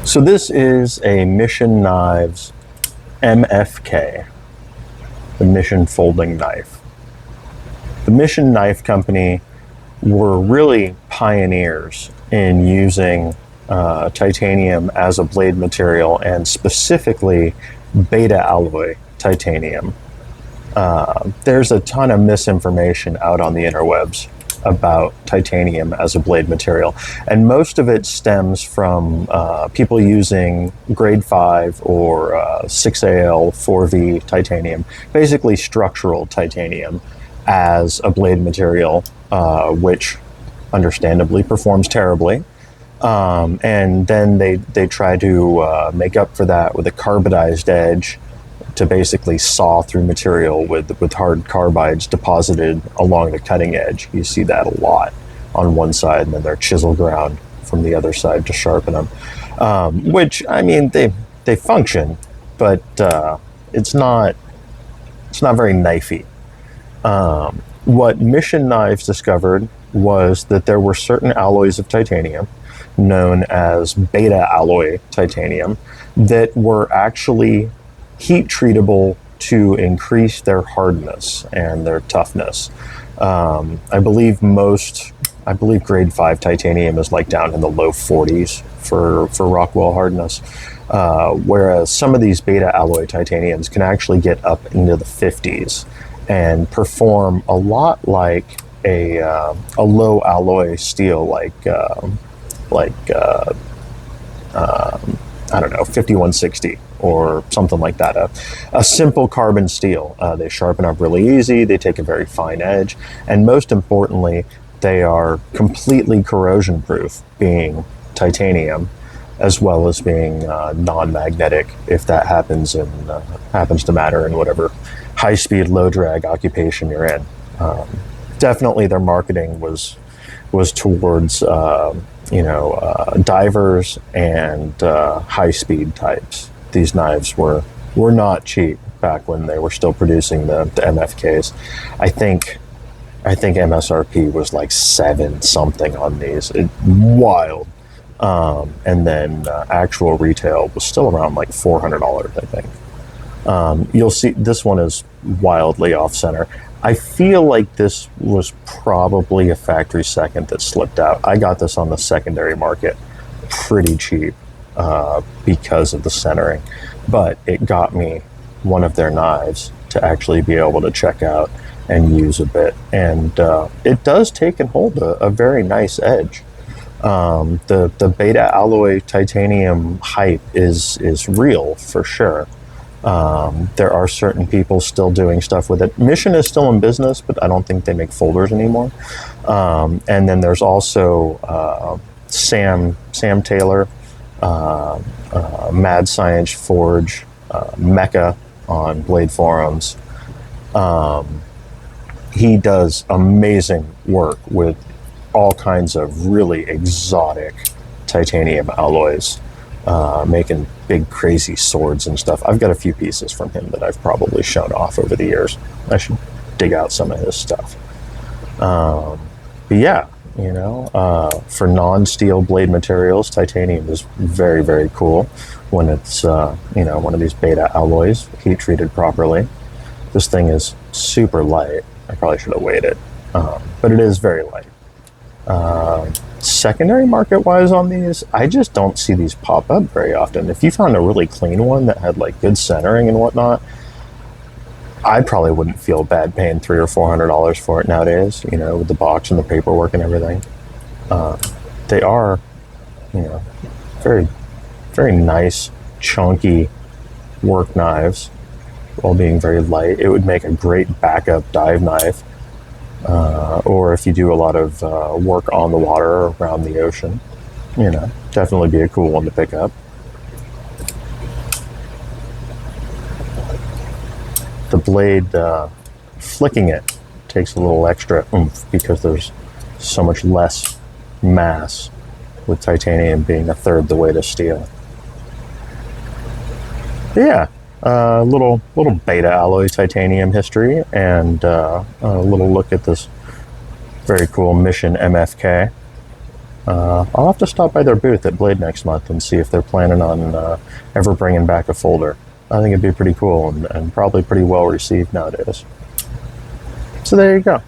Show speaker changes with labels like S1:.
S1: So this is a Mission Knives MFK, the Mission Folding Knife. The Mission Knife Company were really pioneers in using titanium as a blade material, and specifically beta alloy titanium. There's a ton of misinformation out on the interwebs about titanium as a blade material, and most of it stems from people using grade 5 or 6AL 4V titanium, basically structural titanium, as a blade material, which understandably performs terribly. And then they try to make up for that with a carbidized edge to basically saw through material with hard carbides deposited along the cutting edge. You see that a lot on one side, and then they're chisel ground from the other side to sharpen them. Which, I mean, they function, but it's not very knifey. What Mission Knives discovered was that there were certain alloys of titanium, known as beta alloy titanium, that were actually heat treatable to increase their hardness and their toughness. I believe grade 5 titanium is like down in the low 40s for Rockwell hardness, whereas some of these beta alloy titaniums can actually get up into the 50s and perform a lot like a low alloy steel, I don't know, 5160 or something like that. A simple carbon steel. They sharpen up really easy. They take a very fine edge, and most importantly, they are completely corrosion proof, being titanium, as well as being non-magnetic, if that happens to matter in whatever high-speed, low-drag occupation you're in. Definitely, their marketing was towards divers and high-speed types. These knives were not cheap back when they were still producing the MFKs. I think MSRP was like 7 something on these. Wild. And then actual retail was still around like $400, I think. You'll see this one is wildly off-center. I feel like this was probably a factory second that slipped out. I got this on the secondary market pretty cheap because of the centering, but it got me one of their knives to actually be able to check out and use a bit, and it does take and hold a very nice edge. The beta alloy titanium hype is real for sure. There are certain people still doing stuff with it. Mission is still in business, but I don't think they make folders anymore. And then there's also Sam Taylor, Mad Science Forge, Mecca on Blade Forums. He does amazing work with all kinds of really exotic titanium alloys, making big crazy swords and stuff. I've got a few pieces from him that I've probably shown off over the years. I should dig out some of his stuff. But yeah, for non-steel blade materials, titanium is very, very cool when it's one of these beta alloys, heat treated properly. This thing is super light. I probably should have weighed it, but it is very light. Secondary market wise on these, I just don't see these pop up very often. If you found a really clean one that had like good centering and whatnot, I probably wouldn't feel bad paying $300 or $400 for it nowadays, with the box and the paperwork and everything. They are, very, very nice, chunky work knives, while being very light. It would make a great backup dive knife. Or if you do a lot of work on the water or around the ocean, definitely be a cool one to pick up. The blade, flicking it takes a little extra oomph because there's so much less mass with titanium being a third the weight of steel. But yeah. Little beta alloy titanium history, and a little look at this very cool Mission MFK. I'll have to stop by their booth at Blade next month and see if they're planning on ever bringing back a folder. I think it'd be pretty cool and probably pretty well received nowadays. So there you go.